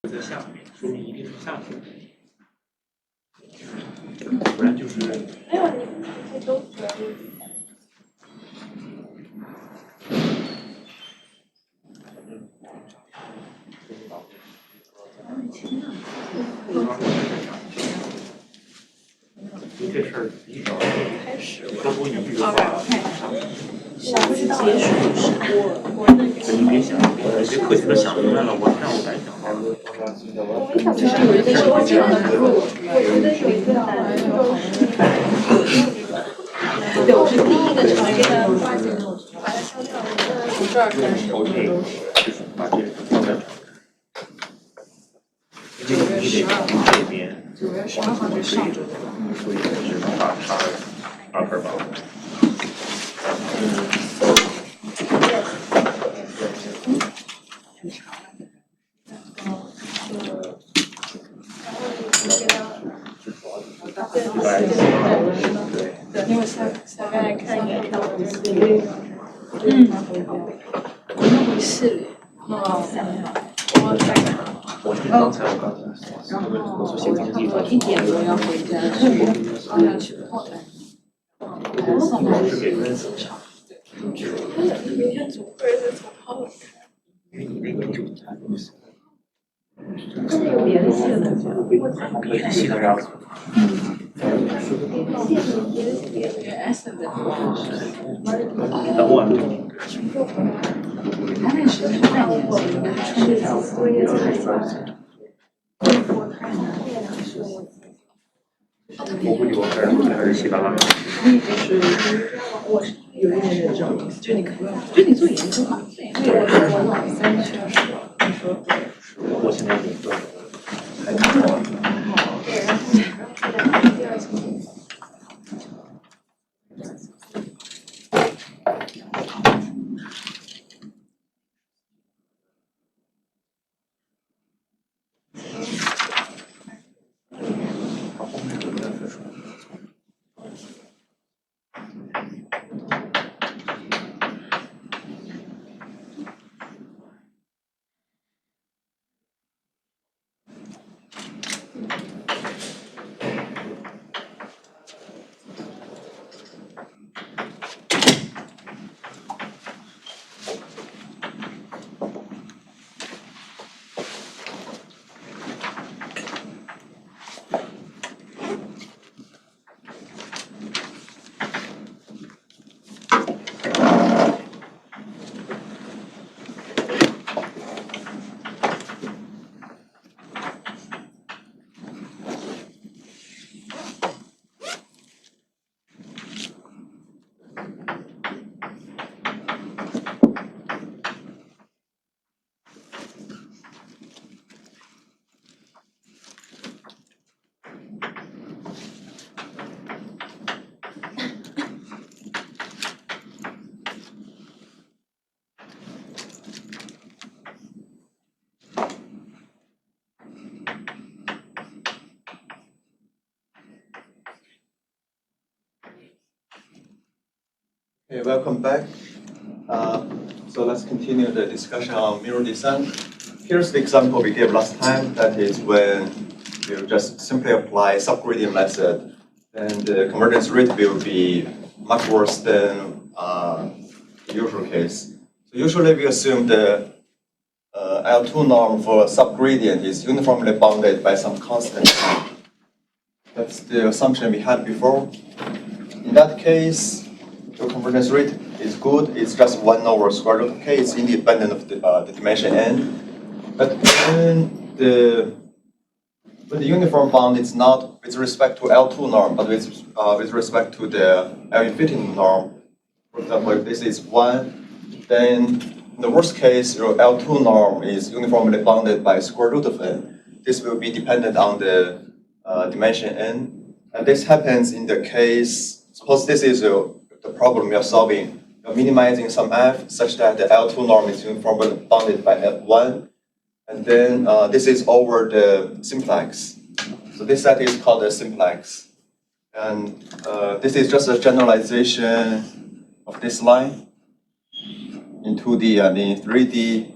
在下面，说明一定是下面，不然就是。没有，你这都可以。这事儿一早开始都不你这个话，我不知道结束是我那个。你别想，你这课题都想明白了，我让我白想了。我没想到有一个是我觉得有一个难度对，我是第一个尝试的发现，把它消掉了。从这儿开始。OK，就是把这个放在这个你得从这边9月12号是上周的吧？所以只能把差2分吧。对，因为下来看一眼，看我这个。我那回系里，我在看。我是刚才然后我差不多1点多要回家去后台。送到给分子上。明天组会再从后台。因为你那个就它这有别的系的东西吗？可以系的样子。等我们他那时间太年轻了，是作业太多。我估计我开始稀巴烂了。我是有一点点这种意思，就你可能，就你做研究嘛。对，我老三确实，你说。我现在也做。对，然后第二层。Okay, welcome back. So let's continue the discussion on mirror descent. Here's the example we gave last time. That is when you just simply apply subgradient method, and the convergence rate will be much worse than the usual case. So usually we assume the L2 norm for subgradient is uniformly bounded by some constant. That's the assumption we had before. In that case, the convergence rate is good. It's just 1 over square root of k. It's independent of the dimension n. But when the uniform bound is not with respect to L2 norm, but with respect to the L infinity norm, for example, if this is 1, then in the worst case, your L2 norm is uniformly bounded by square root of n. This will be dependent on the dimension n. And this happens in the case, suppose this is the problem we are solving. You're minimizing some f such that the L2 norm is uniformly bounded by f1. And then this is over the simplex. So this set is called the simplex. And this is just a generalization of this line into the 3D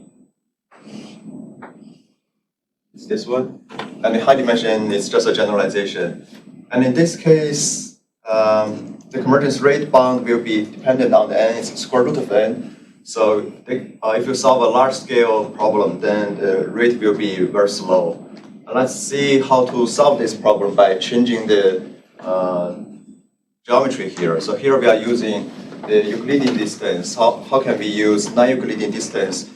It's this one. And the high dimension is just a generalization. And in this case, the convergence rate bound will be dependent on the n, it's square root of n. So if you solve a large-scale problem, then the rate will be very slow. And let's see how to solve this problem by changing the geometry here. So here we are using the Euclidean distance. How can we use non-Euclidean distance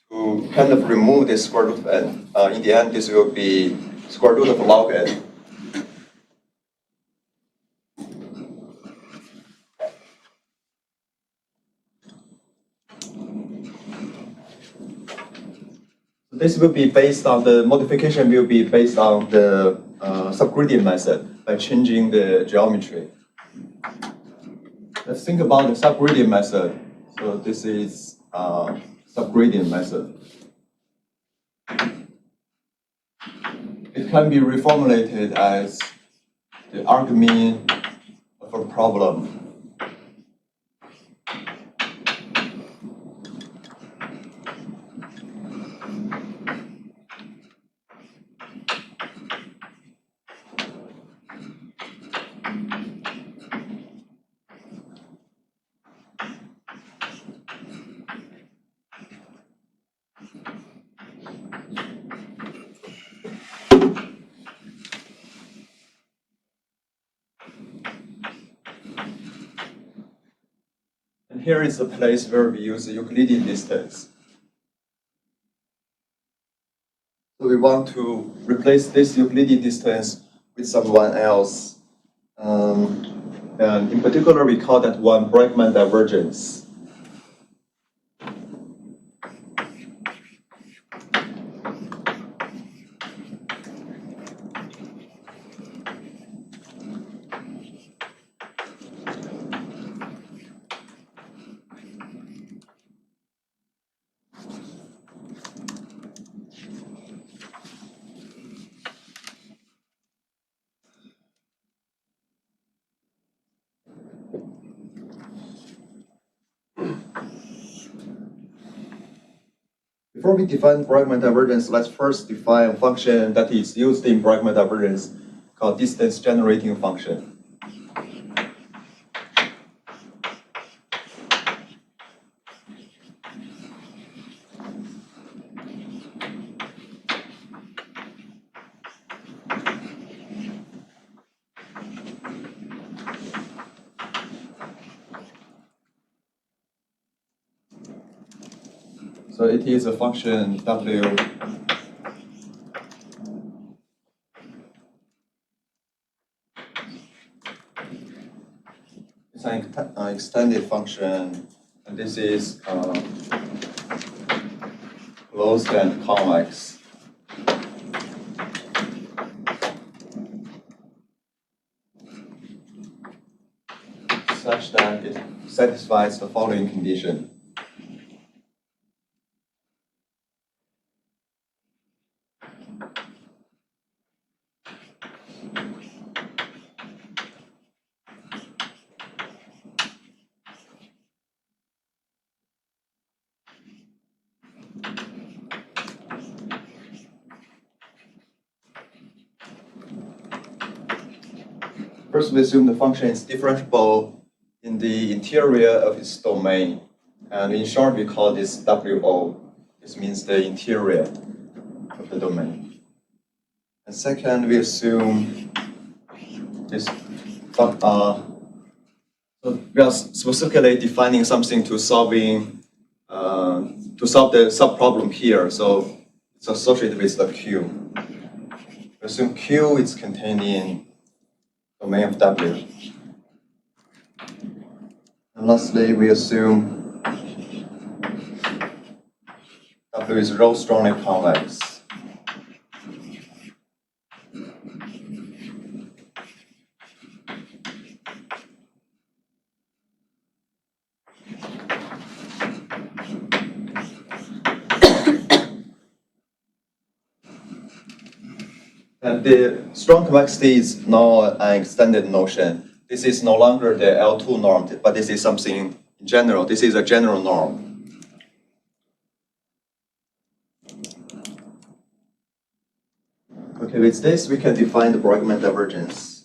to kind of remove this square root of n? In the end, this will be square root of log n. This will be based on the modification will be based on the subgradient method by changing the geometry. Let's think about the subgradient method. So this is subgradient method. It can be reformulated as the argmean of a problem. And here is the place where we use the Euclidean distance. So we want to replace this Euclidean distance with someone else. And in particular, we call that one Bregman divergence. Before we define Bregman divergence, let's first define a function that is used in Bregman divergence called distance generating function. So it is a function w. It's an extended function, and this is closed and convex. Such that it satisfies the following condition. First, we assume the function is differentiable in the interior of its domain. And in short, we call this WO. This means the interior of the domain. And second, we assume this, so we are specifically defining something to solve the subproblem here. So it's associated with the Q. We assume Q is contained in domain of W. And lastly, we assume W is rho strongly convex. And the strong convexity is now an extended notion. This is no longer the L2 norm, but this is something in general. This is a general norm. Okay, with this, we can define the Bregman divergence.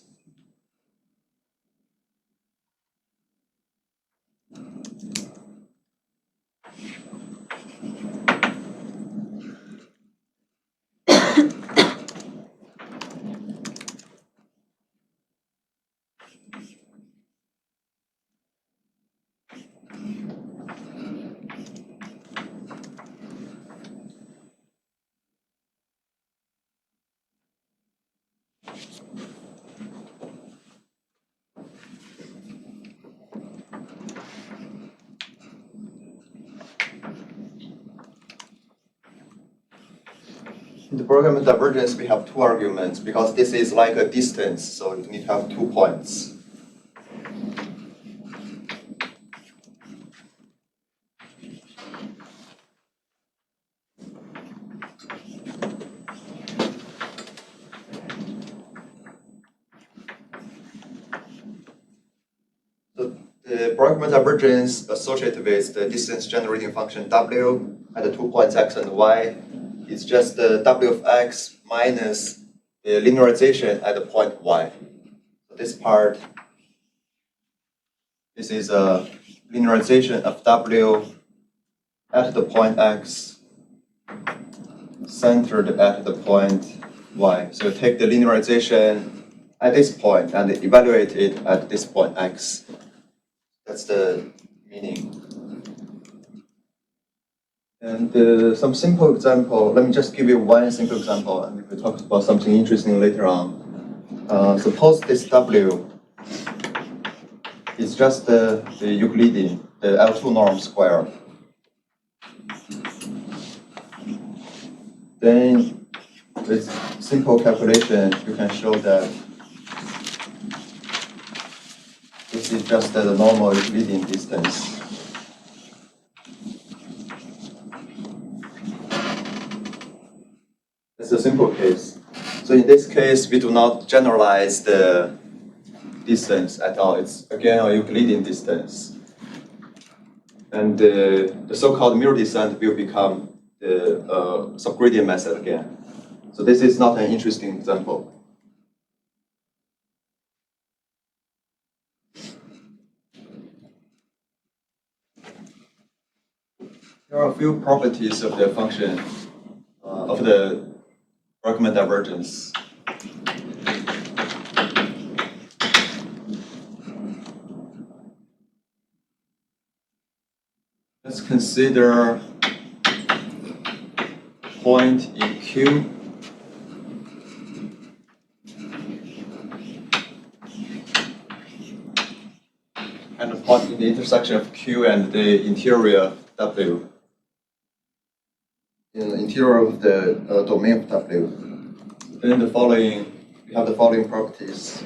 In the Bregman divergence, we have two arguments because this is like a distance, so you need to have 2 points. So the Bregman divergence associated with the distance generating function w at the 2 points x and y is just the w of x minus the linearization at the point y. So this part, this is a linearization of w at the point x centered at the point y. So take the linearization at this point and evaluate it at this point x. That's the meaning. And some simple example, let me just give you one simple example, and we will talk about something interesting later on. Suppose this W is just the Euclidean, the L2 norm square. Then with simple calculation, you can show that this is just the normal Euclidean distance. It's a simple case. So in this case, we do not generalize the distance at all. It's again a Euclidean distance. And the so-called mirror descent will become the subgradient method again. So this is not an interesting example. There are a few properties of the function of the Bregman divergence. Let's consider point in Q. And a point in the intersection of Q and the interior W. In the interior of the domain of W. Then we have the following properties.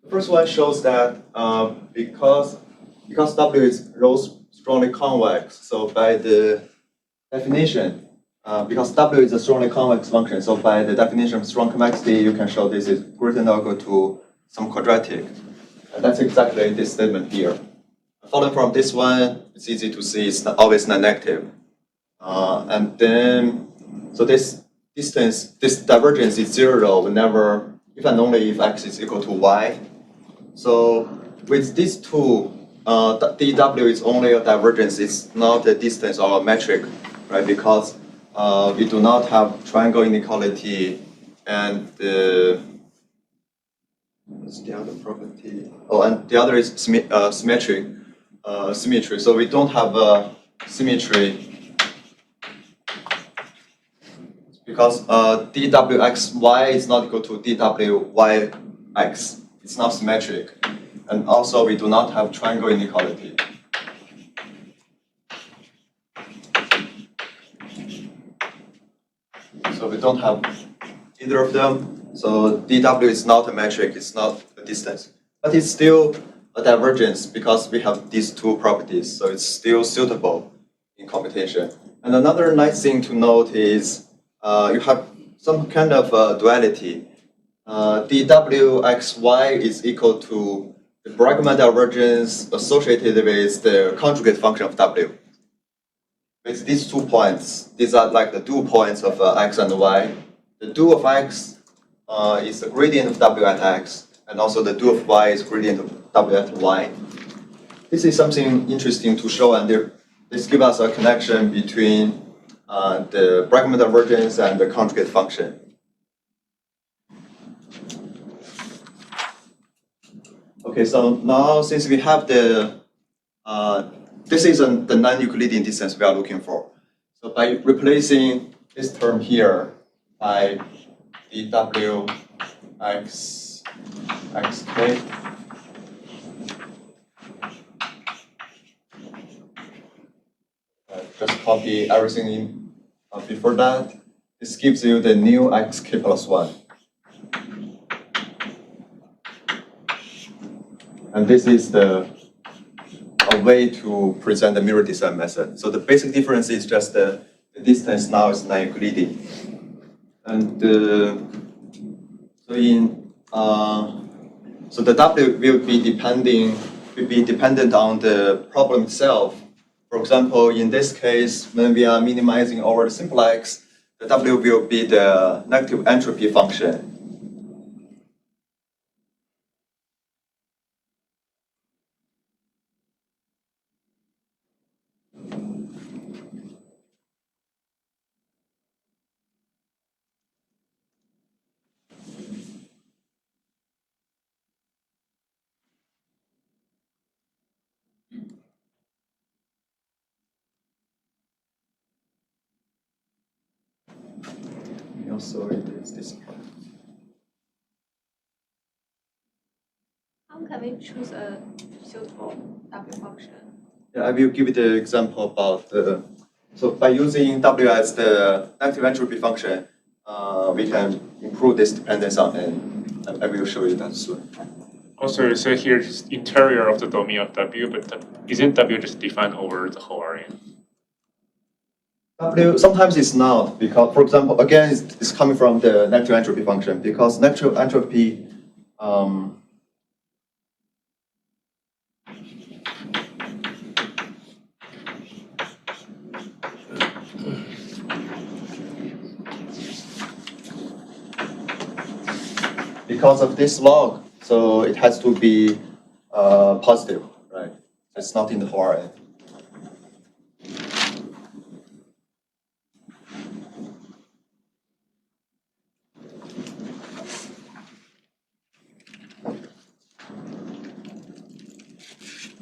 The first one shows that because W is rho strongly convex, so by the definition, because W is a strongly convex function, so by the definition of strong convexity, you can show this is greater than or equal to some quadratic. And that's exactly this statement here. Following from this one, it's easy to see it's not always non-negative. And then, so this distance, this divergence is 0 whenever, if and only if x is equal to y. So with these two, dw is only a divergence, it's not a distance or a metric, right? Because we do not have triangle inequality and what's the other property? Oh, and the other is symmetry. So we don't have a symmetry because dwxy is not equal to dwyx. It's not symmetric. And also we do not have triangle inequality. So we don't have either of them. So dw is not a metric, it's not a distance. But it's still a divergence because we have these two properties. So it's still suitable in computation. And another nice thing to note is you have some kind of duality. dwxy is equal to the Bregman divergence associated with the conjugate function of w. With these 2 points, these are like the dual points of x and y. The dual of x is the gradient of w at x, and also the dual of y is gradient of w at y. This is something interesting to show, and this gives us a connection between the Bregman divergence and the conjugate function. Okay, so now since we have the, this is the non-Euclidean distance we are looking for. So by replacing this term here by dw xk, just copy everything in before that. This gives you the new xk plus 1. And this is a way to present the mirror descent method. So the basic difference is just the distance now is non-Euclidean. And so the w will be dependent on the problem itself. For example, in this case, when we are minimizing over the simple x, the w will be the negative entropy function. Also, it is this part. How can we choose a suitable W function? Yeah, I will give you the example about so by using W as the negative entropy function, we can improve this dependence on n. I will show you that soon. Also, you say here it's interior of the domain of W, but isn't W just defined over the whole Rn? W sometimes it's not because, for example, again, it's coming from the negative entropy function because negative entropy because of this log, so it has to be positive, right? It's not in the whole Rn.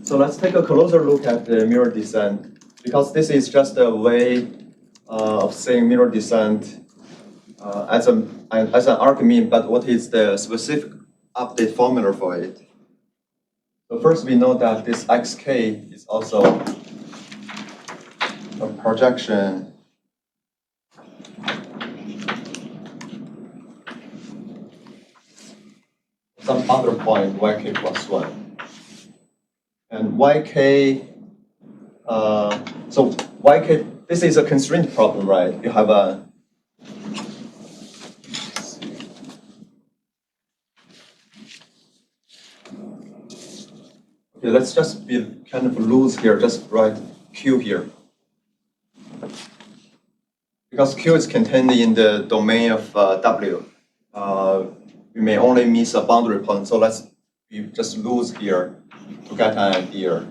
So let's take a closer look at the mirror descent, because this is just a way of saying mirror descent as an arc mean, but what is the specific update formula for it? So first we know that this xk is also a projection some other point yk plus 1. And yk, so yk, this is a constraint problem, right? You have a, okay, Okay, let's just be kind of loose here, just write Q here. Because Q is contained in the domain of W, we may only miss a boundary point, so let's be just loose here to get an idea.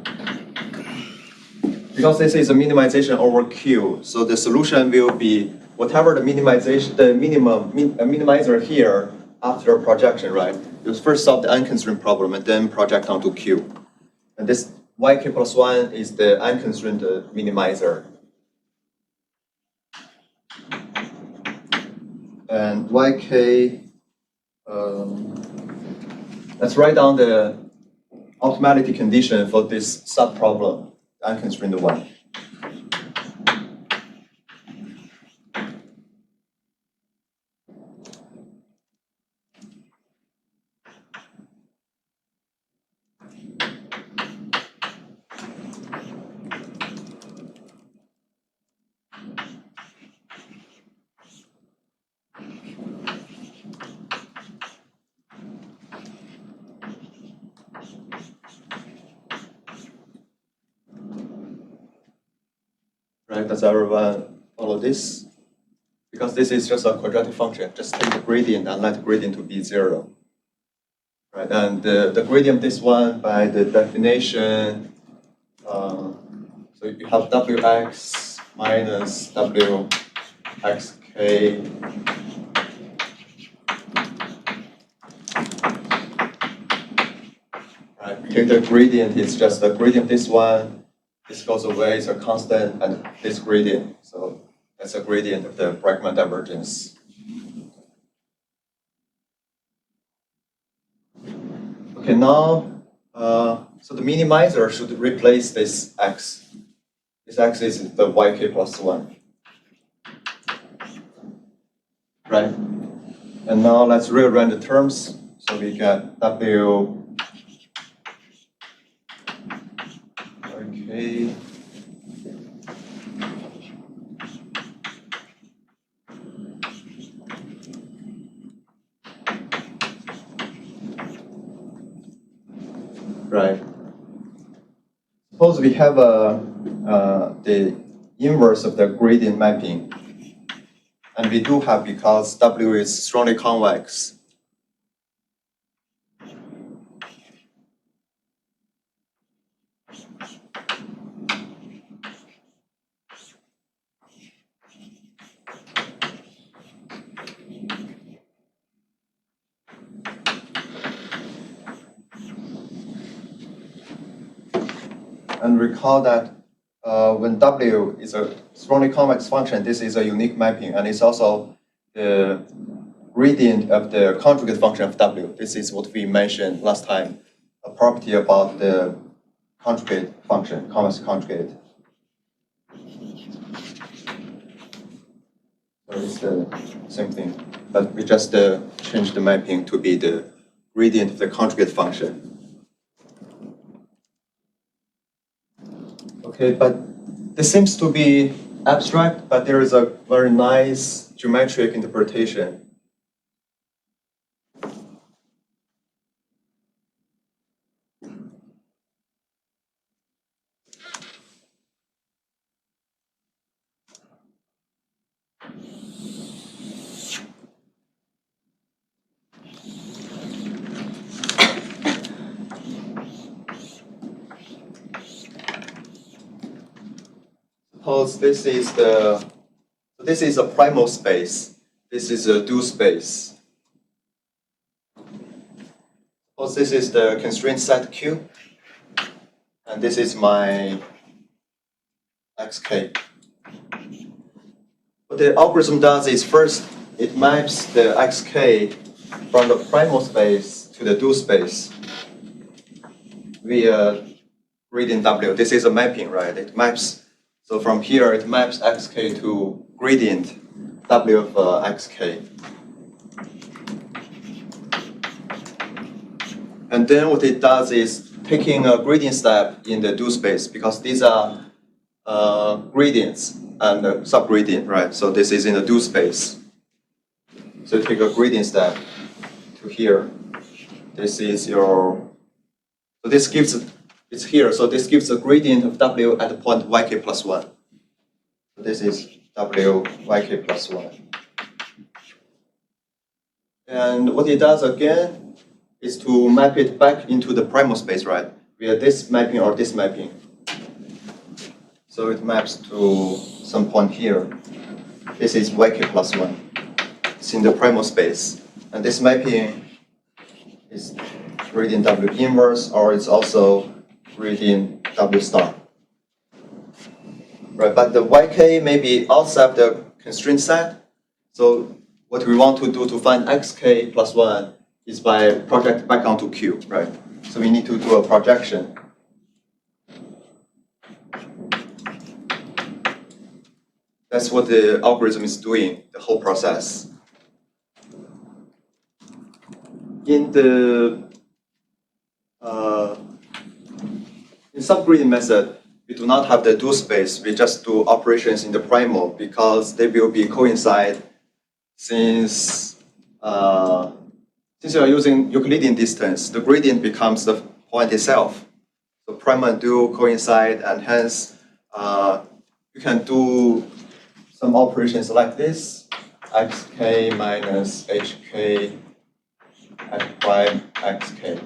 Because this is a minimization over Q, so the solution will be whatever the minimization, the minimizer here after projection, right? You first solve the unconstrained problem and then project onto Q. And this yk plus 1 is the unconstrained minimizer. And yk, let's write down the optimality condition for this subproblem, the unconstrained one. Right, does everyone follow this? Because this is just a quadratic function, just take the gradient and let the gradient to be 0. Right, and the gradient, this one, by the definition, so you have wx minus wxk. Right, we take the gradient, it's just the gradient, this one, this goes away, it's a constant, and this gradient. So that's a gradient of the Bregman divergence. Okay, now, so the minimizer should replace this x. This x is the yk plus 1. Right? And now let's rearrange the terms. So we get w yk right. Suppose we have the inverse of the gradient mapping, and we do have because W is strongly convex. And recall that when W is a strongly convex function, this is a unique mapping, and it's also the gradient of the conjugate function of W. This is what we mentioned last time, a property about the conjugate function, convex conjugate. So it's the same thing, but we just change the mapping to be the gradient of the conjugate function. Okay, but this seems to be abstract, but there is a very nice geometric interpretation. Suppose this is a primal space. This is a dual space. Suppose this is the constraint set Q, and this is my xk. What the algorithm does is first it maps the xk from the primal space to the dual space via gradient W. This is a mapping, right? It maps. So from here, it maps xk to gradient W of xk. And then what it does is taking a gradient step in the dual space, because these are gradients and subgradient, right? So this is in the dual space. So take a gradient step to here. This is your, so this gives it's here. So this gives a gradient of W at the point yk plus 1. So this is W yk plus 1. And what it does again is to map it back into the primal space, right? Via this mapping or this mapping. So it maps to some point here. This is yk plus 1. It's in the primal space. And this mapping is gradient W inverse, or it's also gradient W star. Right, but the yk may be outside the constraint set. So what we want to do to find xk plus 1 is by project back onto Q, right? So we need to do a projection. That's what the algorithm is doing, the whole process. In the subgradient method, we do not have the dual space. We just do operations in the primal because they will be coincide since you are using Euclidean distance, the gradient becomes the point itself. So primal and dual coincide, and hence you can do some operations like this: xk minus hk at prime xk.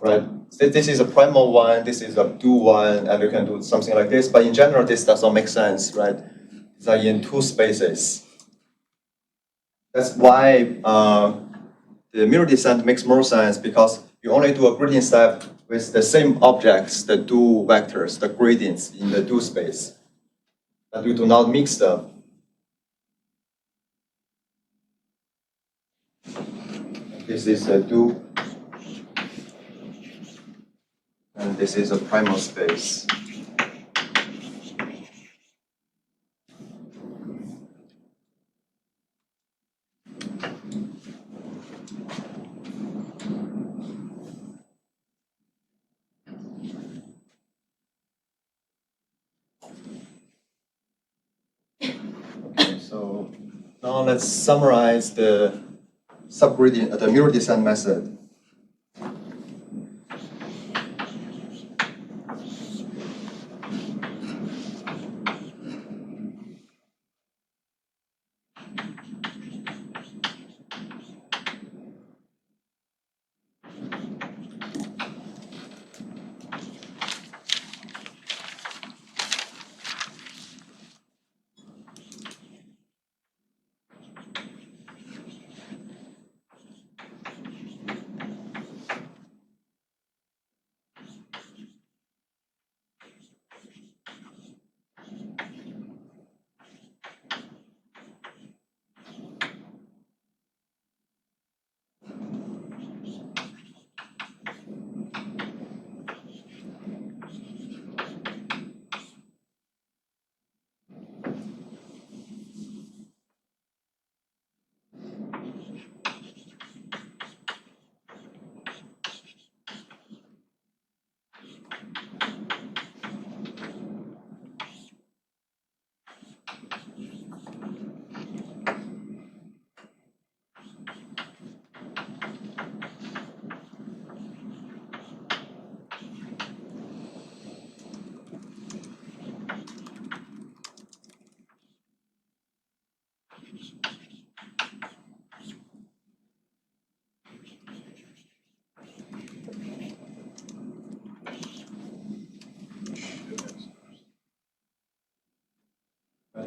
Right? So this is a primal one, this is a dual one, and you can do something like this. But in general, this does not make sense, right? These are in two spaces. That's why the mirror descent makes more sense, because you only do a gradient step with the same objects, the dual vectors, the gradients in the dual space. But you do not mix them. This is a dual, and this is a primal space. So now let's summarize the subgradient, the mirror descent method.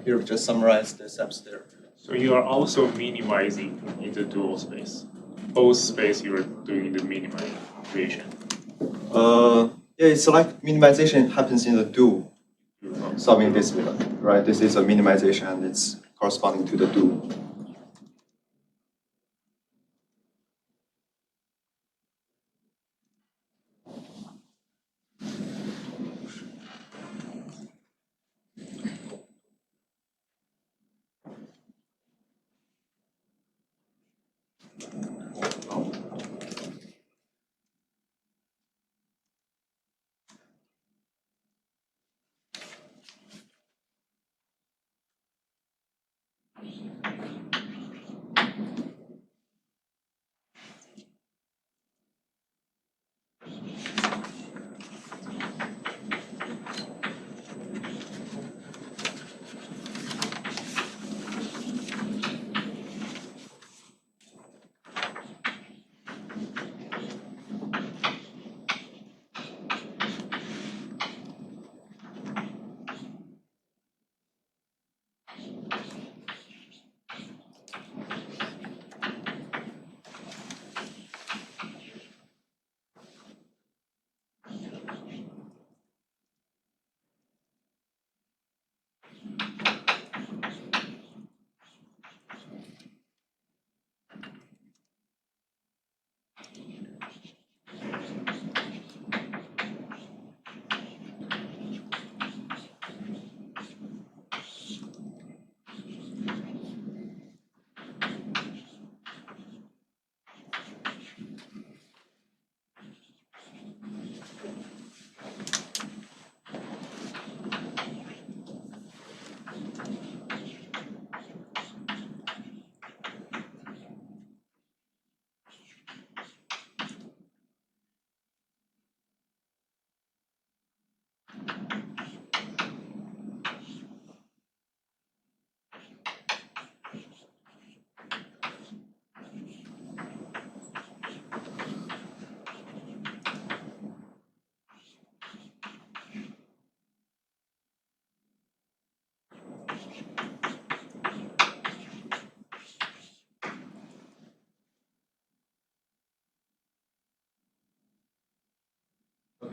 Here we just summarize the steps there. So you are also minimizing in the dual space. Both space you are doing the minimization. Yeah, it's like minimization happens in the dual, solving this way, right? This is a minimization, and it's corresponding to the dual.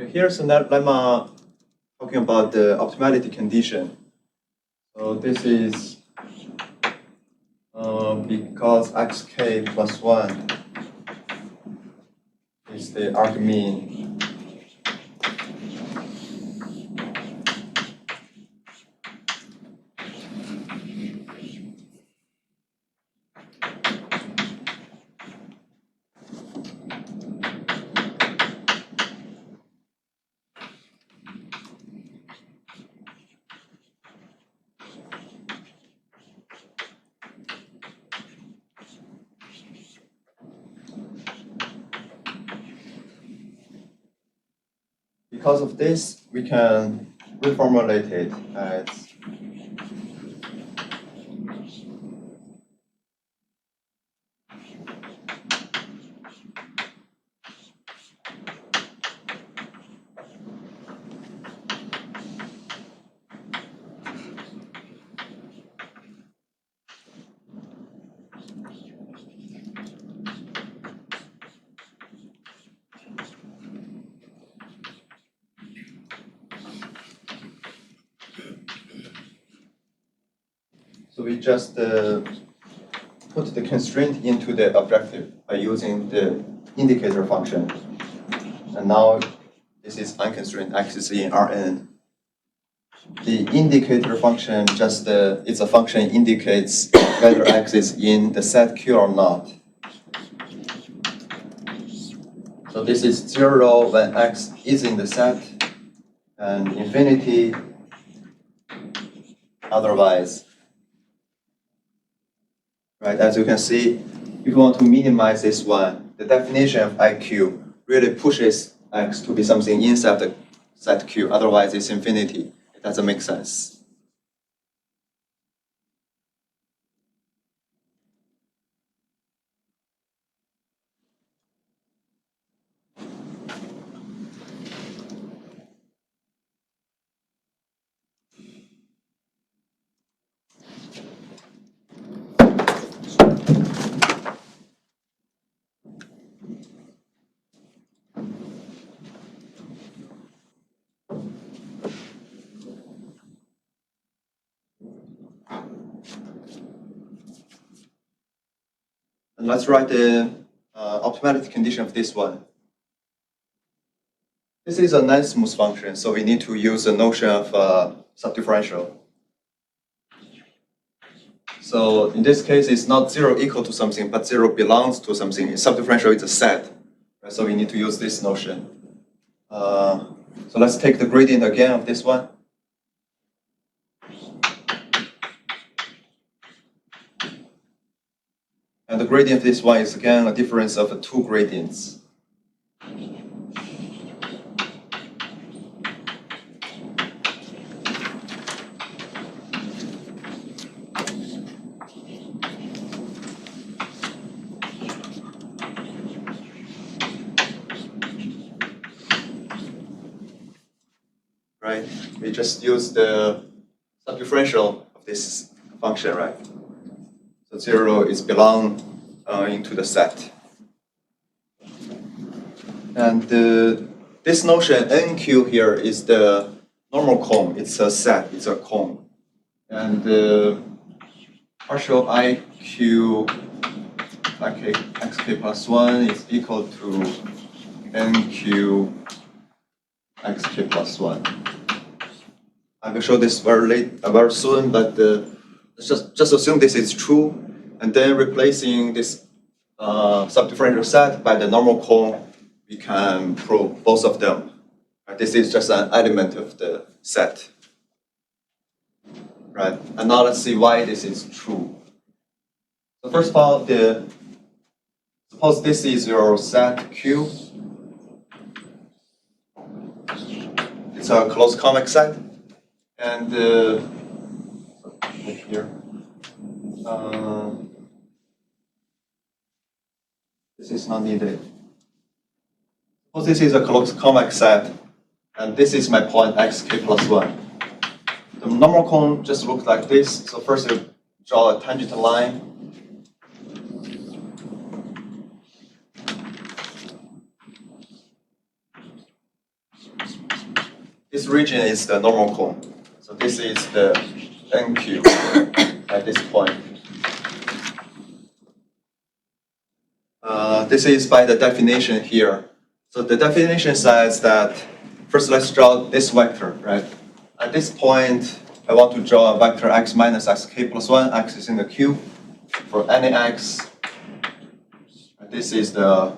Okay, here's a lemma talking about the optimality condition. So this is because xk plus 1 is the argmean. Because of this, we can reformulate it as so we just put the constraint into the objective by using the indicator function. And now this is unconstrained x is in Rn. The indicator function just it's a function indicates whether x is in the set Q or not. So this is 0 when x is in the set, and infinity otherwise. Right, as you can see, if you want to minimize this one, the definition of IQ really pushes x to be something inside the set Q, otherwise it's infinity. It doesn't make sense. And let's write the optimality condition of this one. This is a non-smooth function, so we need to use the notion of subdifferential. So in this case, it's not 0 equal to something, but 0 belongs to something. Subdifferential is a set, right? So we need to use this notion. So let's take the gradient again of this one. And the gradient of this one is again a difference of two gradients. Right? We just use the subdifferential of this function, right? So 0 is belong into the set. And this notion NQ here is the normal cone. It's a set, it's a cone. And partial IQ xk plus 1 is equal to NQ xk plus 1. I will show this very soon, but let's just assume this is true, and then replacing this subdifferential set by the normal cone, we can prove both of them. This is just an element of the set. Right? And now let's see why this is true. So first of all, suppose this is your set Q. It's a closed convex set. And here, this is not needed. Suppose this is a closed convex set, and this is my point xk plus 1. The normal cone just looks like this. So first you draw a tangent line. This region is the normal cone. So this is the NQ at this point. This is by the definition here. So the definition says that, first let's draw this vector, right? At this point, I want to draw a vector x minus xk plus 1, x is in the Q. For any x, this is the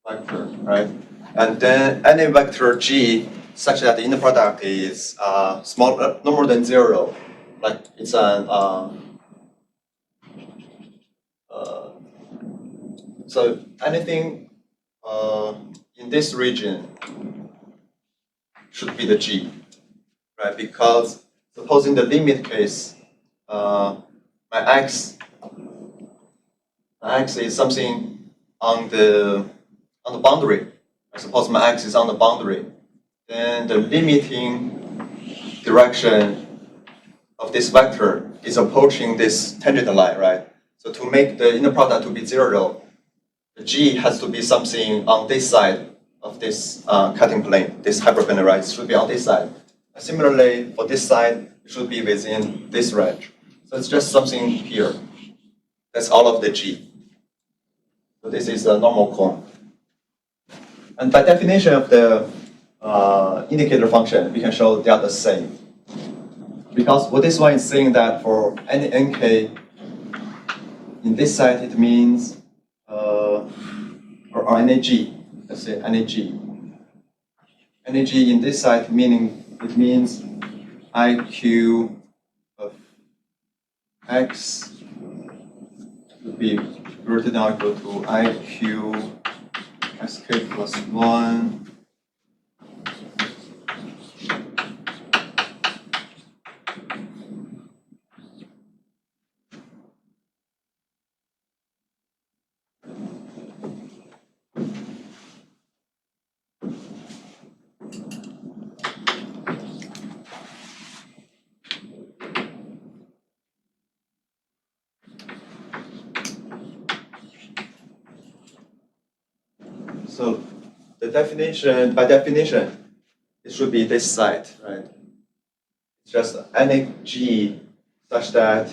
vector, right? And then any vector g such that the inner product is smaller, no more than 0, like it's an so anything in this region should be the g, right? Because supposing the limit case, my x is something on the boundary. I suppose my x is on the boundary. Then the limiting direction of this vector is approaching this tangent line, right? So to make the inner product to be 0, the g has to be something on this side of this cutting plane, this hyperplane, right? It should be on this side. Similarly, for this side, it should be within this range. So it's just something here. That's all of the g. So this is a normal cone. And by definition of the indicator function, we can show they are the same. Because what this one is saying that for any nk in this side, it means, or any g, let's say any g. Any g in this side meaning it means iq of x would be greater than or equal to iq sk plus 1 So the definition, by definition, it should be this side, right? It's just any g such that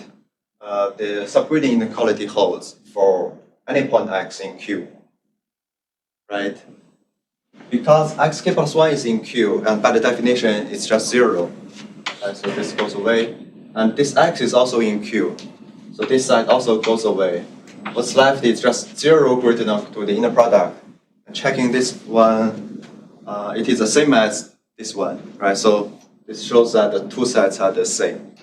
the subgradient inequality holds for any point x in Q, right? Because xk plus 1 is in Q, and by the definition, it's just 0. Right? So this goes away. And this x is also in Q. So this side also goes away. What's left is just 0 greater than to the inner product. And checking this one, it is the same as this one, right? So this shows that the two sets are the same.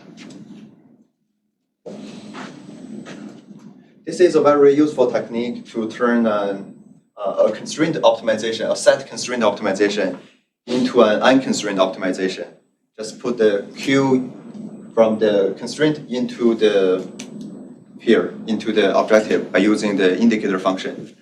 This is a very useful technique to turn a constraint optimization, a set constraint optimization, into an unconstrained optimization. Just put the Q from the constraint into the into the objective by using the indicator function.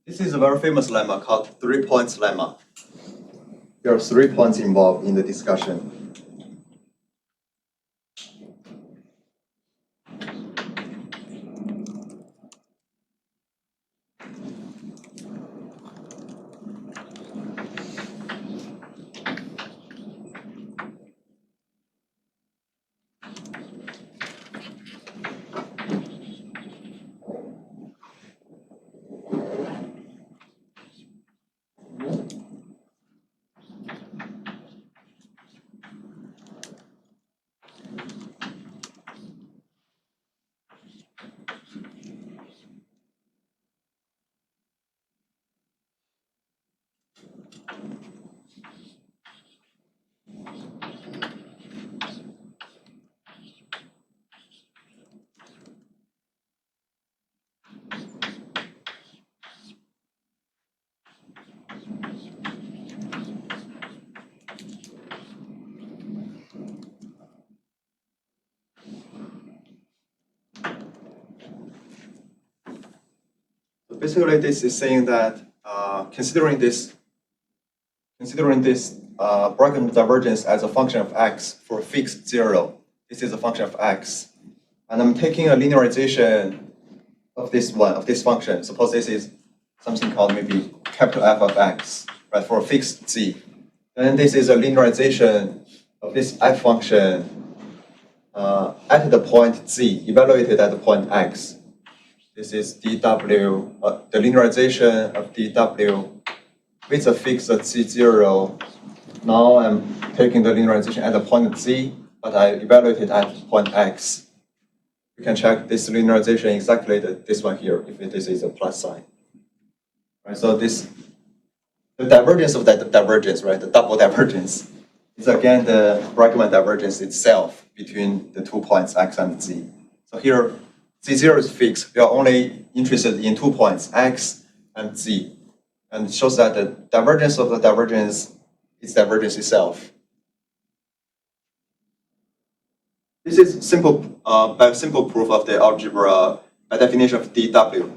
This is a very famous lemma called 3 points lemma. There are 3 points involved in the discussion. basically, this is saying that considering this Bragg divergence as a function of x for fixed zero, this is a function of x, and I'm taking a linearization of this function. Suppose this is something called maybe capital F of x, right, for a fixed z. And this is a linearization of this f function at the point z, evaluated at the point x. This is dw, the linearization of dw with a fixed z0. Now I'm taking the linearization at the point z, but I evaluated at point x. You can check this linearization exactly this one here, if this is a plus sign. Right, so the divergence of that divergence, right, the double divergence, is again the Bragg divergence itself between the 2 points x and z. So here, z0 is fixed. We are only interested in 2 points, x and z. And it shows that the divergence of the divergence is divergence itself. This is simple proof of the algebra by definition of dw.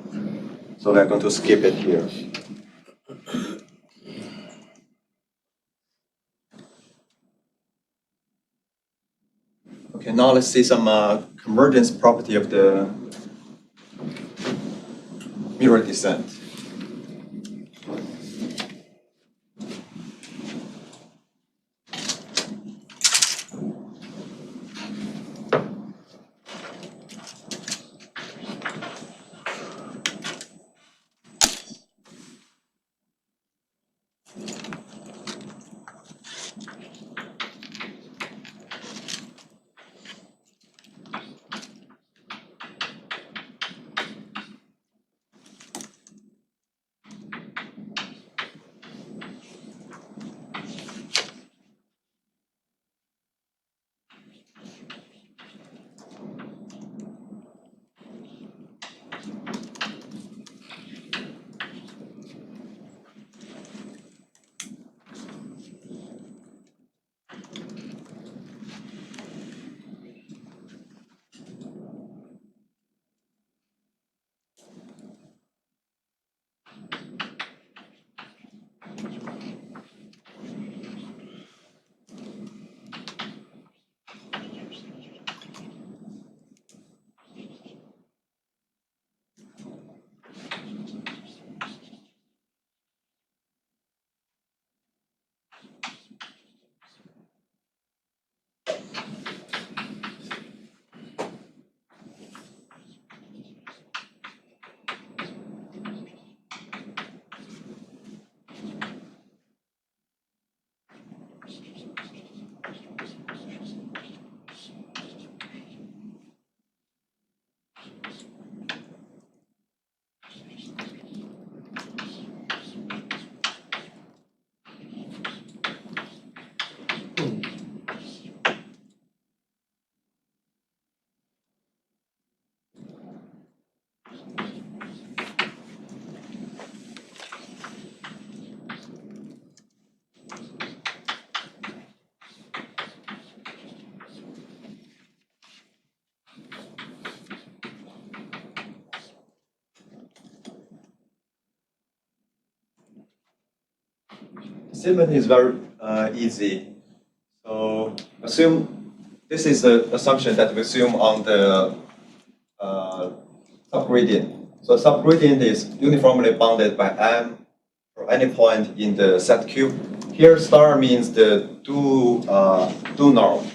So we're going to skip it here. Okay, now let's see some convergence property of the mirror descent. Statement is very easy. So assume this is the assumption that we assume on the subgradient. So subgradient is uniformly bounded by M for any point in the set Q. Here star means the do norm.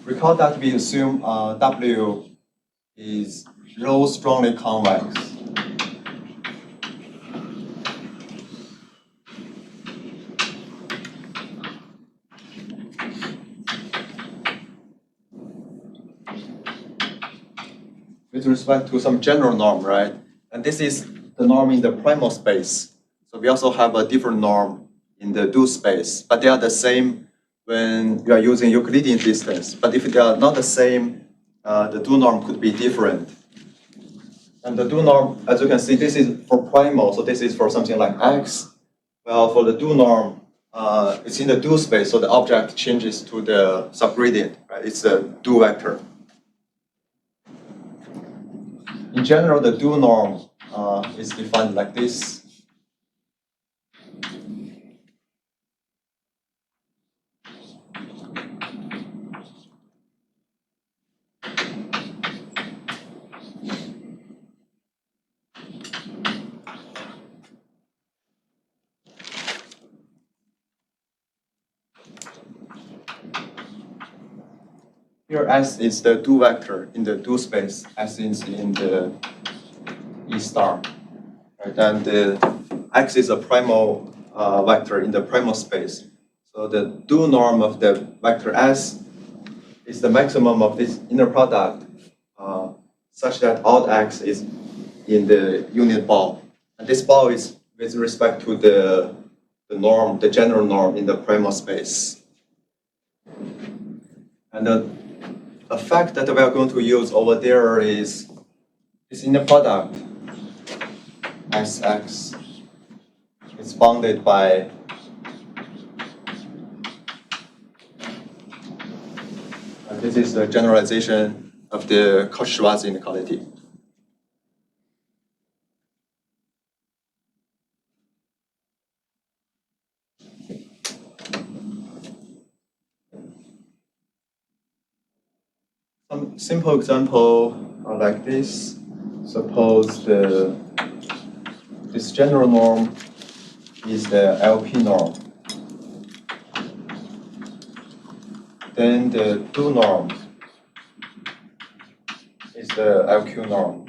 Recall that we assume W is rho strongly convex. With respect to some general norm, right? And this is the norm in the primal space. So we also have a different norm in the do space, but they are the same when you are using Euclidean distance. But if they are not the same, the do norm could be different. And the do norm, as you can see, this is for primal, so this is for something like x. Well, for the do norm, it's in the do space, so the object changes to the subgradient, right? It's a do vector. In general, the do norm is defined like this. Here S is the do vector in the do space, S is in the E star. Right? And the X is a primal vector in the primal space. So the do norm of the vector S is the maximum of this inner product such that odd X is in the unit ball. And this ball is with respect to the norm, the general norm in the primal space. And the effect that we are going to use over there is in the product Sx. It's bounded by this is the generalization of the Cauchy-Schwarz inequality. Some simple example are like this. Suppose this general norm is the LP norm. Then the do norm is the LQ norm,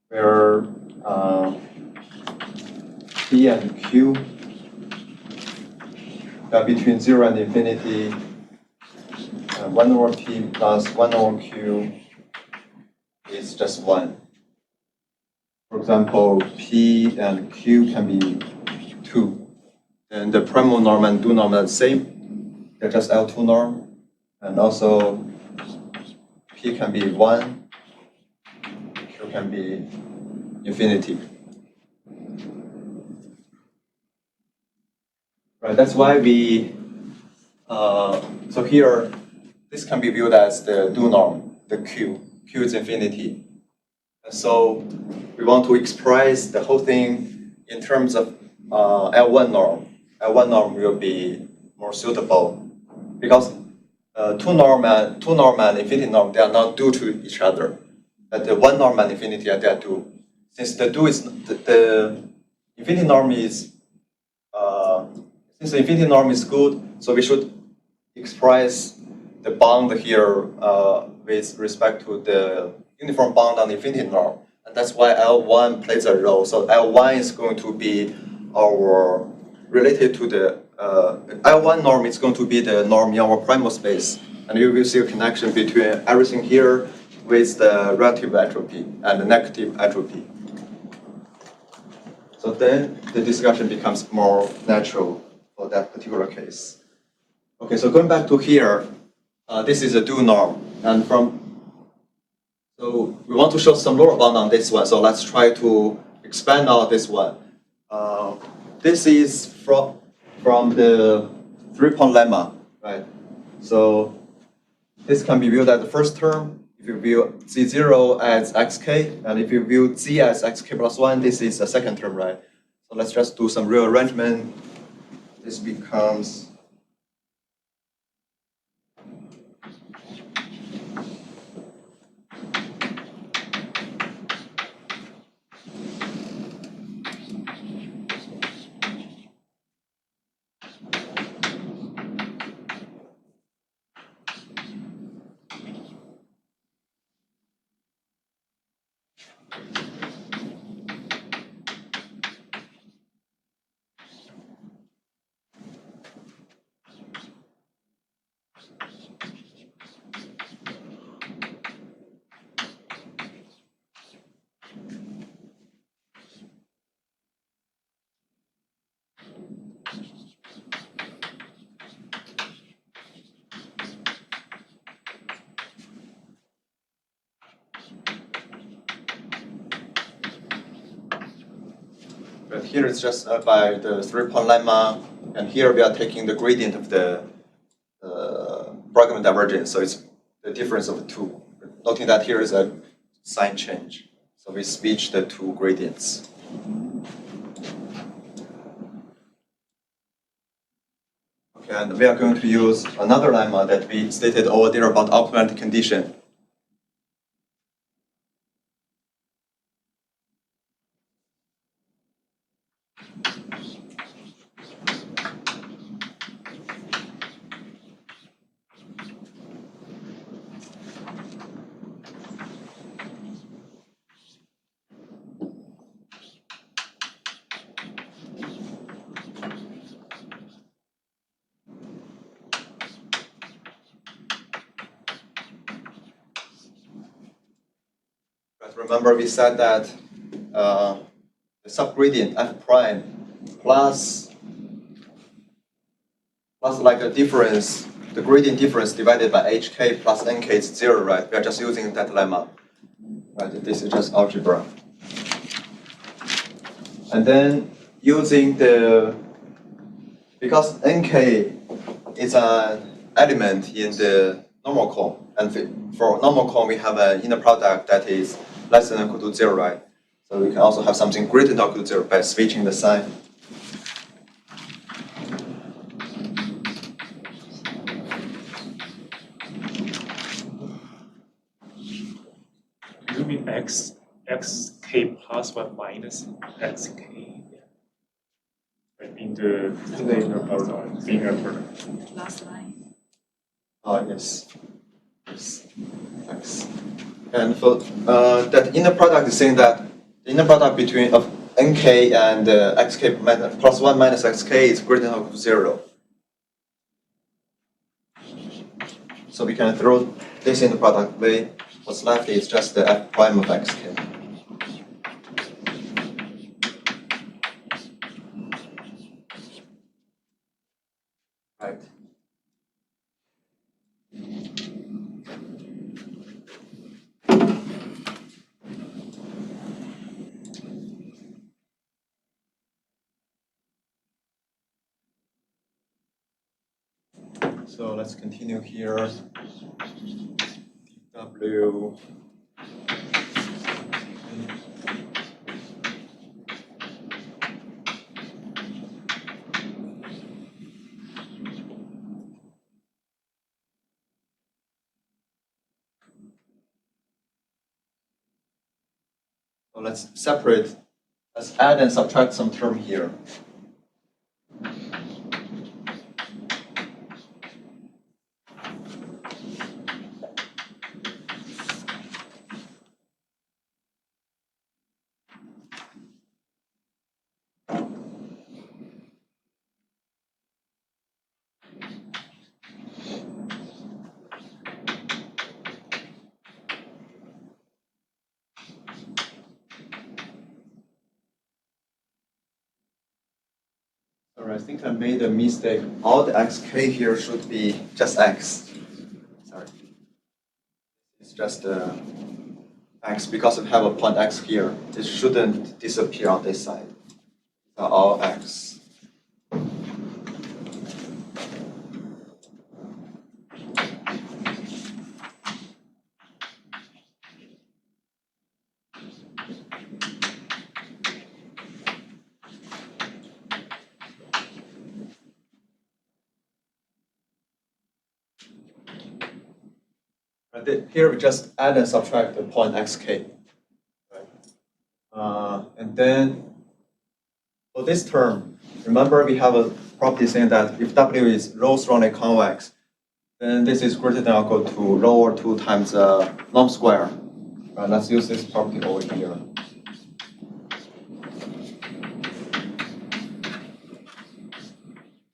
where P and Q are between 0 and infinity. 1 over P plus 1 over Q is just 1. For example, P and Q can be 2. And the primal norm and do norm are the same. They're just L2 norm. And also, P can be 1, Q can be infinity. Right, that's why we, so here, this can be viewed as the do norm, the Q. Q is infinity. And so we want to express the whole thing in terms of L1 norm. L1 norm will be more suitable because two norm and infinity norm, they are not due to each other. But the one norm and infinity, they are due. Since the due is the infinity norm is since the infinity norm is good, so we should express the bound here with respect to the uniform bound on the infinity norm. And that's why L1 plays a role. So L1 is going to be our, related to the, L1 norm is going to be the norm in our primal space. And you will see a connection between everything here with the relative entropy and the negative entropy. So then the discussion becomes more natural for that particular case. Okay, so going back to here, this is a do norm. And so we want to show some lower bound on this one. So let's try to expand out this one. This is from the three-point lemma, right? So this can be viewed as the first term. If you view Z0 as xk, and if you view Z as xk plus 1, this is the second term, right? So let's just do some rearrangement. This becomes But here it's just by the 3-point lemma, and here we are taking the gradient of the Bragg divergence, so it's the difference of 2. Noting that here is a sign change, so we switch the 2 gradients. Okay, and we are going to use another lemma that we stated over there about optimality condition. But remember we said that the subgradient f prime plus like a difference, the gradient difference divided by hk plus nk is 0, right? We are just using that lemma. Right, this is just algebra. And then using because nk is an element in the normal cone, and for normal cone we have an inner product that is less than or equal to 0, right? So we can also have something greater than or equal to 0 by switching the sign. You mean xk plus 1 minus xk? Like in the inner product, linear product. Last line. Yes. Yes. X. And for that inner product is saying that the inner product between of nk and xk plus 1 minus xk is greater than or equal to 0. So we can throw this in the product way. What's left is just the f prime of xk. Right. So let's continue here. W. So let's separate. Let's add and subtract some term here. I think I made a mistake. All the xk here should be just x. Sorry. It's just x because we have a point x here. It shouldn't disappear on this side. So all x. Here we just add and subtract the point xk. Right? And then for this term, remember we have a property saying that if W is rho strongly convex, then this is greater than or equal to rho over 2 times norm square. Right, let's use this property over here.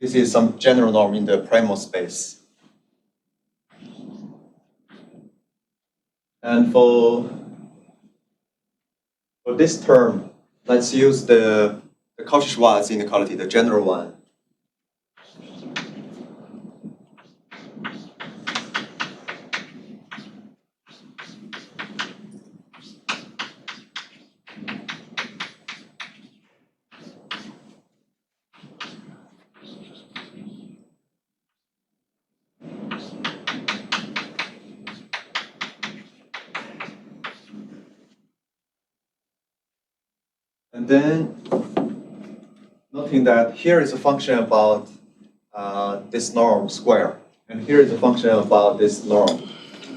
This is some general norm in the primal space. And for this term, let's use the Cauchy-Schwarz inequality, the general one. And then noting that here is a function about this norm square, and here is a function about this norm.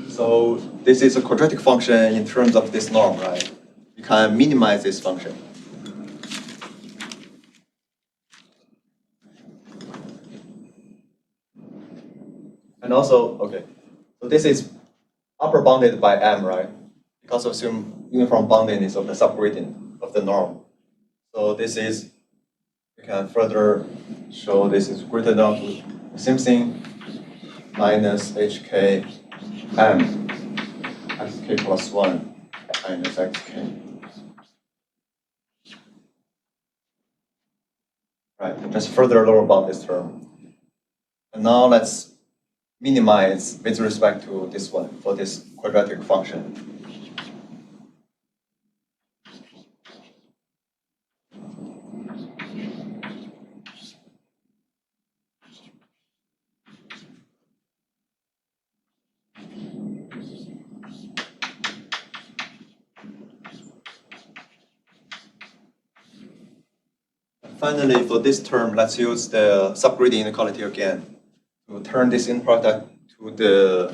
So this is a quadratic function in terms of this norm, right? You can minimize this function. And also, okay, so this is upper bounded by m, right? Because assume uniform boundedness of the subgradient of the norm. So this is, you can further show this is greater than to the same thing minus hk m xk plus 1 minus xk. Right, just further lower bound this term. And now let's minimize with respect to this one for this quadratic function. Finally, for this term, let's use the subgradient inequality again to turn this in product to the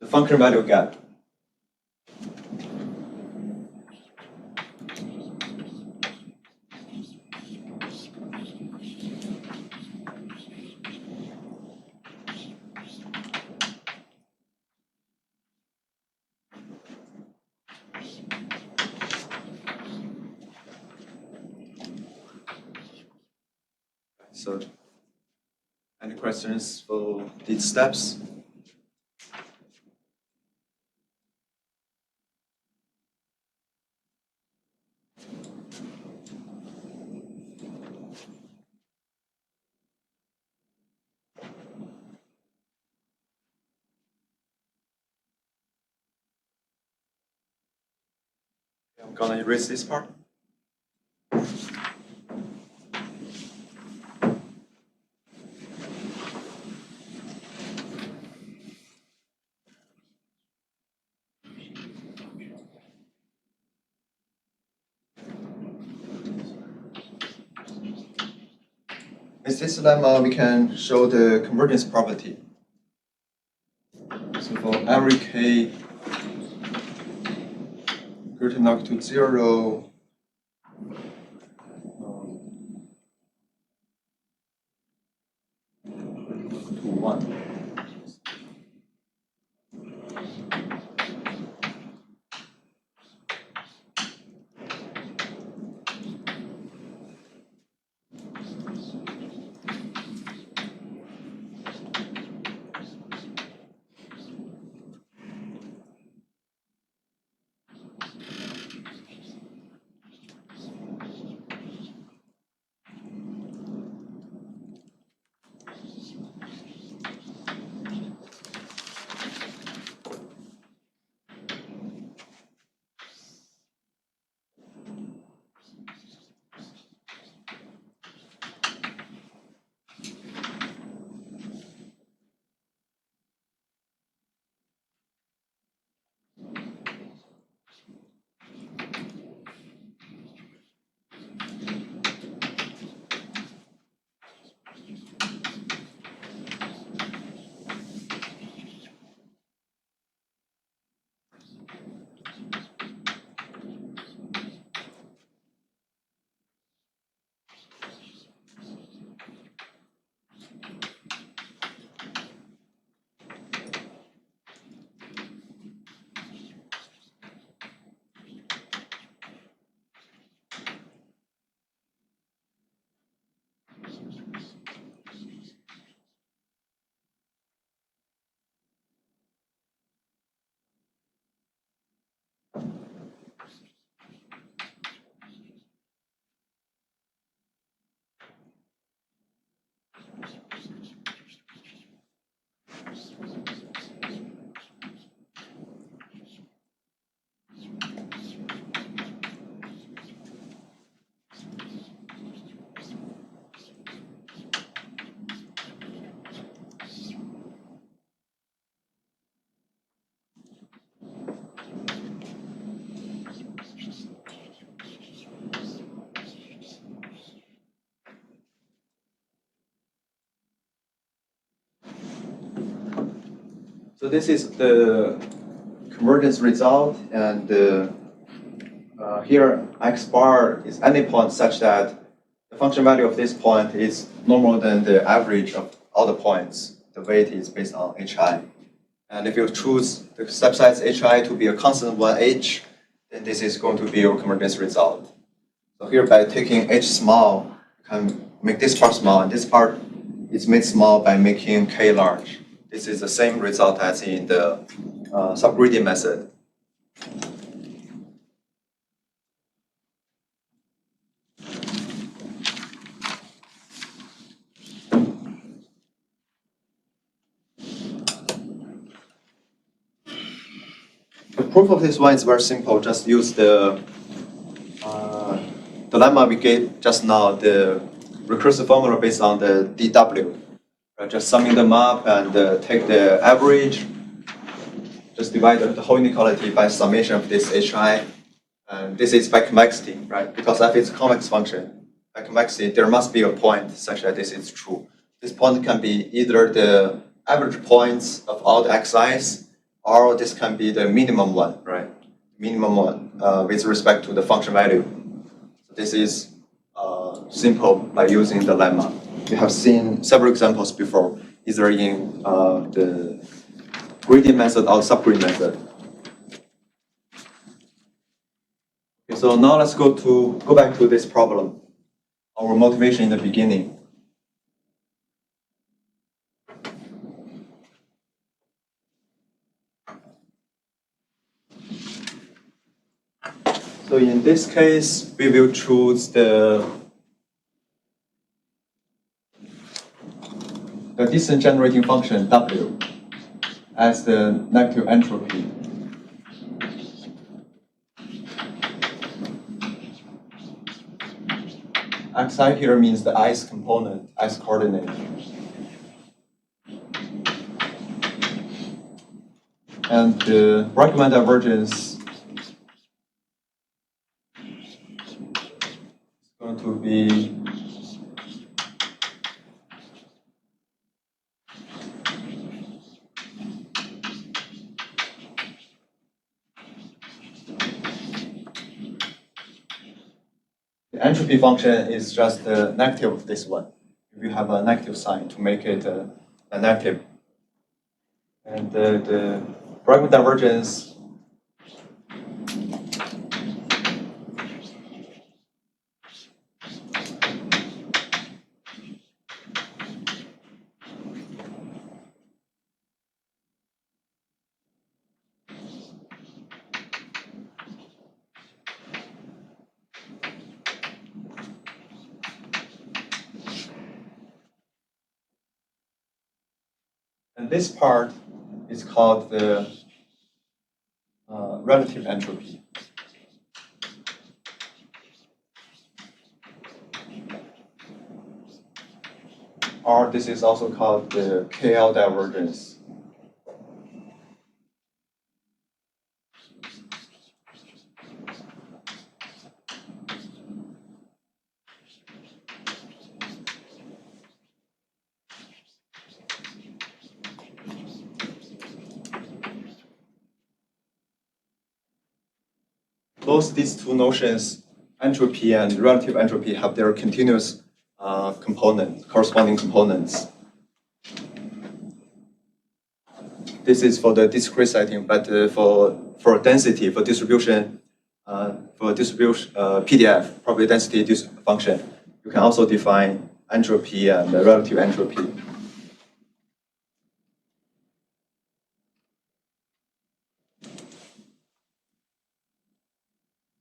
function value gap. So, any questions for these steps? I'm gonna erase this part. With this lemma, we can show the convergence property. So for every k greater than or equal to 0, to 1. So this is the convergence result, and here x bar is any point such that the function value of this point is normal than the average of all the points. The weight is based on hi. And if you choose the step size hi to be a constant 1h, then this is going to be your convergence result. So here by taking h small, you can make this part small, and this part is made small by making k large. This is the same result as in the subgradient method. The proof of this one is very simple. Just use the lemma we gave just now, the recursive formula based on the dw. Right? Just summing them up and take the average. Just divide the whole inequality by summation of this hi. And this is by convexity, right? Because f is a convex function. By convexity, there must be a point such that this is true. This point can be either the average points of all the xi's, or this can be the minimum one, right? Minimum one with respect to the function value. So this is simple by using the lemma. We have seen several examples before, either in the gradient method or subgradient method. Okay, so now let's go back to this problem. Our motivation in the beginning. So in this case, we will choose the distance generating function W as the negative entropy. Xi here means the i's component, i's coordinate. And the Brackman divergence is going to be the entropy function is just the negative of this one. If you have a negative sign to make it a negative. And the Brackman divergence and this part is called the relative entropy. Or this is also called the KL divergence. Both these two notions, entropy and relative entropy, have their continuous corresponding components. This is for the discrete setting, but for density, for distribution PDF, probability density function, you can also define entropy and relative entropy.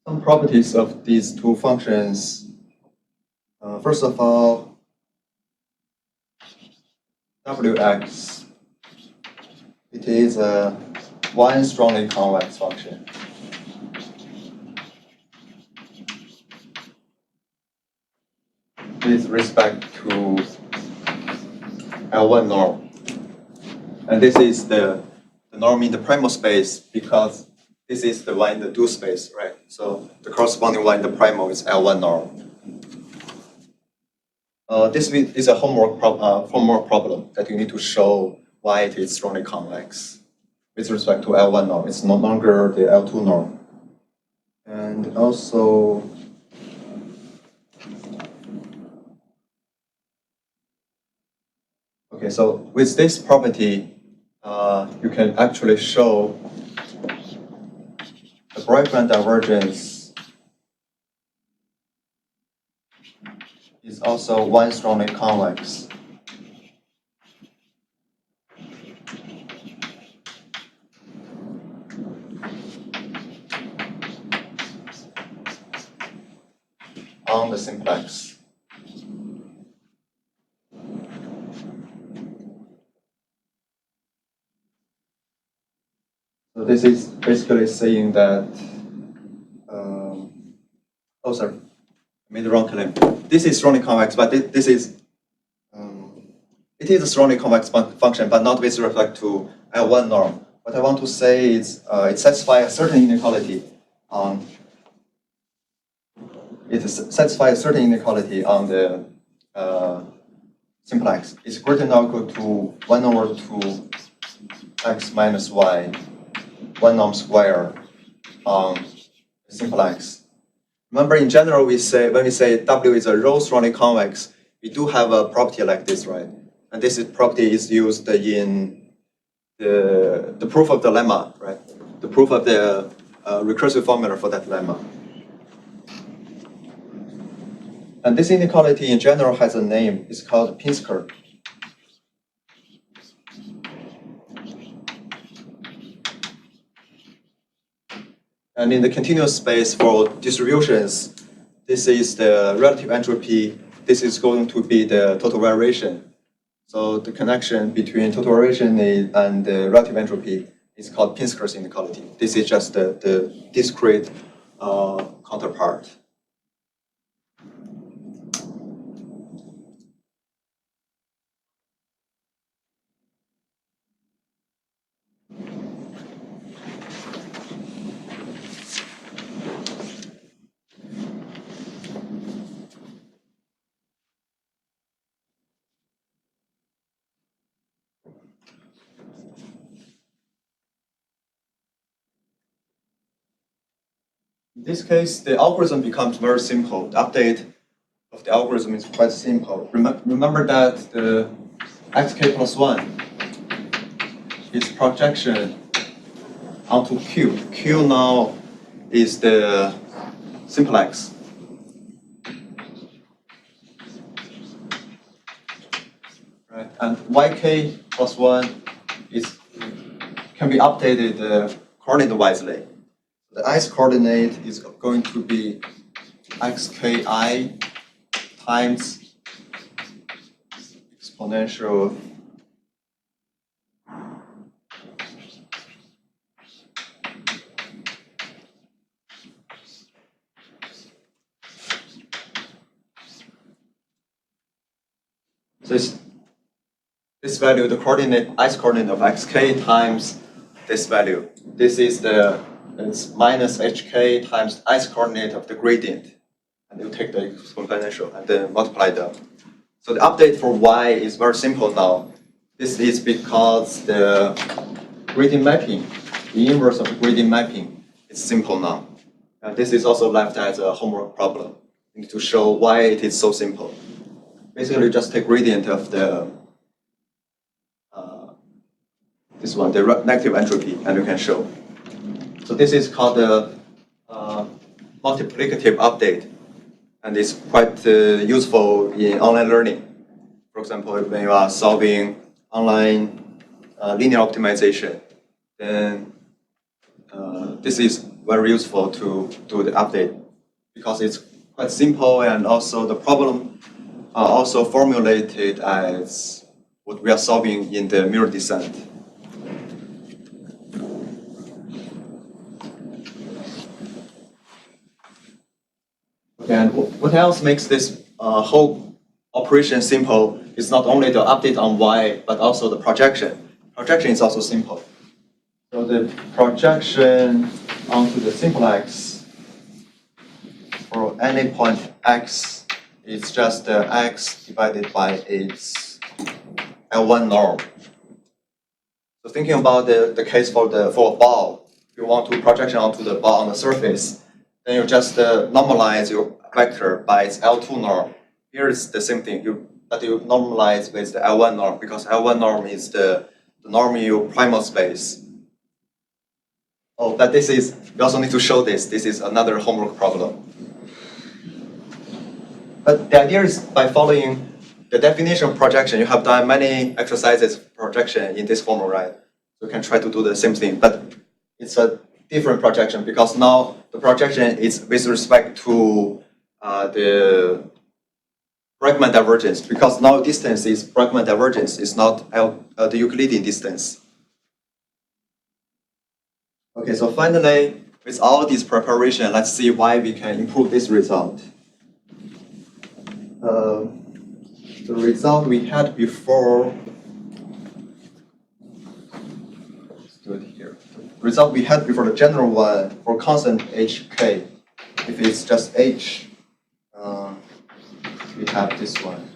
Some properties of these two functions. First of all, Wx, it is a one strongly convex function. With respect to L1 norm. And this is the norm in the primal space because this is the one in the dual space, right? So the corresponding one in the primal is L1 norm. This is a homework problem that you need to show why it is strongly convex. with respect to L1 norm. It's no longer the L2 norm. And also, okay, so with this property, you can actually show the boyfriend divergence is also one strongly convex. On the simplex. So this is basically saying that, oh sorry, I made the wrong claim. This is strongly convex, but this is, it is a strongly convex function, but not with respect to L1 norm. What I want to say is it satisfies a certain inequality on the simplex. It's greater than or equal to 1 over 2 x minus y, 1 norm square on simplex. Remember, in general, when we say W is a row strongly convex, we do have a property like this, right? And this property is used in the proof of the lemma, right? The proof of the recursive formula for that lemma. And this inequality in general has a name. It's called Pinsker. And in the continuous space for distributions, this is the relative entropy. This is going to be the total variation. So the connection between total variation and the relative entropy is called Pinsker's inequality. This is just the discrete counterpart. In this case, the algorithm becomes very simple. The update of the algorithm is quite simple. Remember that the xk plus 1 is projection onto Q. Q now is the simplex. Right? And yk plus 1 can be updated coordinate wisely. The ice coordinate is going to be xki times exponential so this value, the coordinate, ice coordinate of xk times this value. This is it's minus hk times ice coordinate of the gradient. And you take the exponential and then multiply them. So the update for y is very simple now. This is because the gradient mapping, the inverse of the gradient mapping, is simple now. And this is also left as a homework problem. You need to show why it is so simple. Basically, just take gradient of the this one, the negative entropy, and you can show. So this is called the multiplicative update, and it's quite useful in online learning. For example, when you are solving online linear optimization, then this is very useful to do the update because it's quite simple, and also the problem are also formulated as what we are solving in the mirror descent. And what else makes this whole operation simple is not only the update on y, but also the projection. Projection is also simple. So the projection onto the simplex for any point x is just x divided by its L1 norm. So thinking about the case for a ball, you want to projection onto the ball on the surface, then you just normalize your vector by its L2 norm. Here is the same thing, but you normalize with the L1 norm because L1 norm is the norm in your primal space. Oh, but this is, you also need to show this. This is another homework problem. But the idea is by following the definition of projection, you have done many exercises of projection in this form, right? So you can try to do the same thing, but it's a different projection because now the projection is with respect to the Brakman divergence, because now distance is Brakman divergence, is not the Euclidean distance. Okay, so finally, with all this preparation, let's see why we can improve this result. The result we had before, let's do it here. The result we had before, the general one for constant hk, if it's just h, we have this one.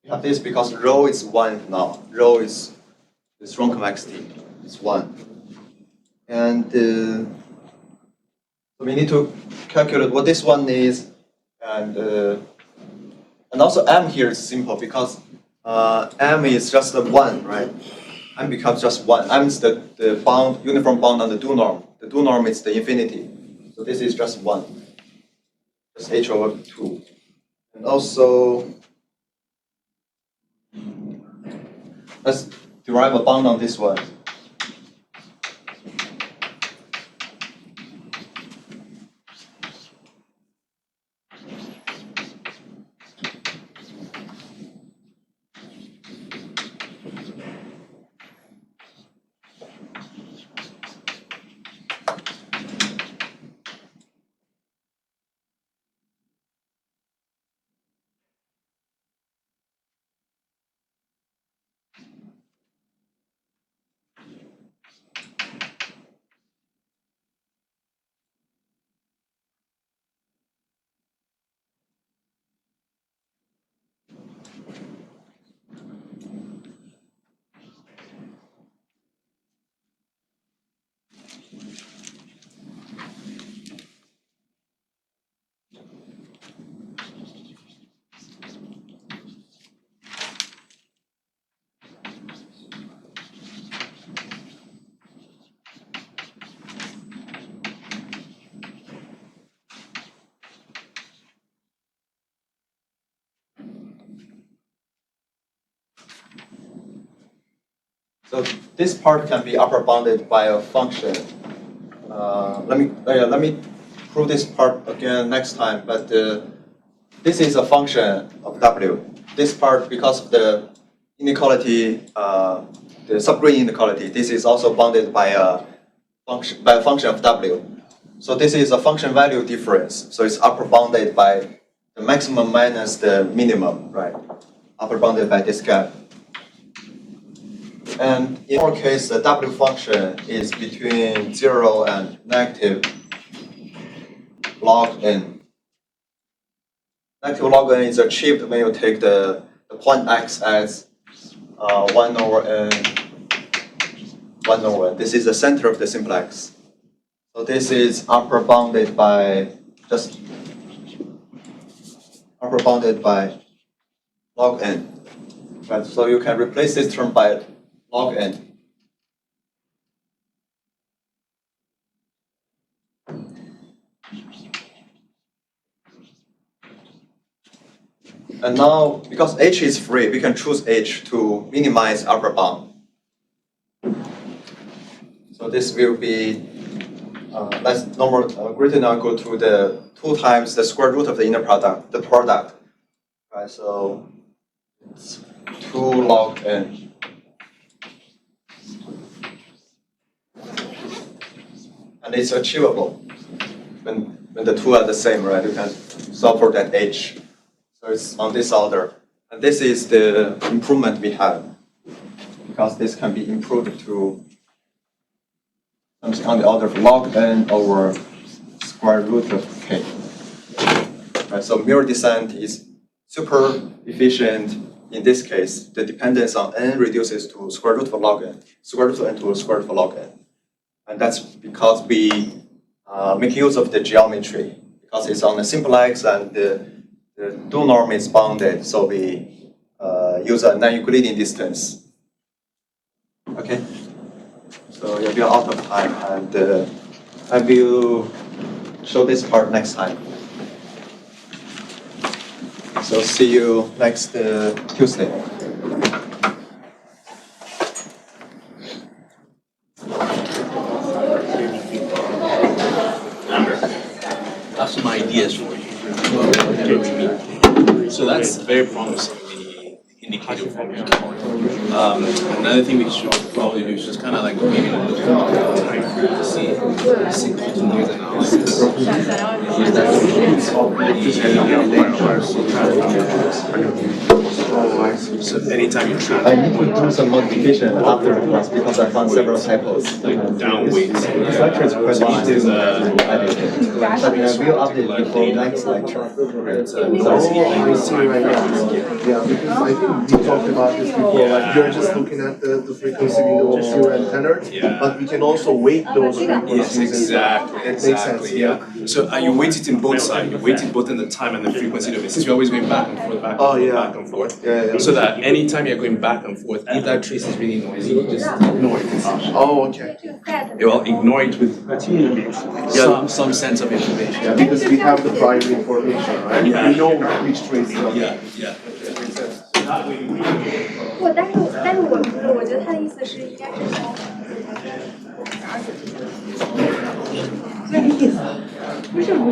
We have this because rho is 1 now. Rho is the strong convexity. It's 1. And so we need to calculate what this one is. And also m here is simple because m is just the 1, right? M becomes just 1. M is the bound, uniform bound on the do norm. The do norm is the infinity. So this is just 1. Just h over 2. And also, let's derive a bound on this one. So this part can be upper bounded by a function. Let me prove this part again next time. But this is a function of W. This part, because of the inequality, the subgrade inequality, this is also bounded by a function of W. So this is a function value difference. So it's upper bounded by the maximum minus the minimum, right? Upper bounded by this gap. And in our case, the W function is between 0 and negative log n. Negative log n is achieved when you take the point x as 1 over n, 1 over n. This is the center of the simplex. So this is upper bounded by just upper bounded by log n. Right? So you can replace this term by log n. And now, because h is free, we can choose h to minimize upper bound. So this will be less normal greater than or equal to the 2 times the square root of the inner product, the product. Right, so it's 2 log n. And it's achievable when the two are the same, right? You can solve for that h. So it's on this order. And this is the improvement we have, because this can be improved to something on the order of log n over square root of k. Right, so mirror descent is super efficient. In this case, the dependence on n reduces to square root of log n, square root of n to square root of log n. And that's because we make use of the geometry, because it's on a simple x and the dual norm is bounded, so we use a non-Euclidean distance. Okay, so yeah, we are out of time, and I will show this part next time. So see you next Tuesday. I have some ideas for you. So that's very promising, the indicator formula. Another thing we should probably do is just kind of like maybe look at the time frame to see sequence noise analysis. So anytime you try I need to do some modification after the class because I found several typos. like down weights. This lecture is quite long. Is But we'll update before next lecture. I see right now. Yeah, because I think we talked about this before, like you're just looking at the frequency window of 0 and tenor, but we can also weight those frequencies. Yes, exactly, It makes sense, exactly, yeah. So you weight it in both sides, you weight it both in the time and the frequency domain, since you're always going back and forth, back and Oh, forth, yeah. back and forth. Yeah. So that anytime you're going back and forth, if that trace is really noisy, you just ignore it. Oh, okay. You will ignore it with some sense of information. Yeah, because we have the prior information, right? Yeah. We know which trace. Yeah, yeah. 但是我觉得他的意思是应该是说12.12.12。这个意思不是我。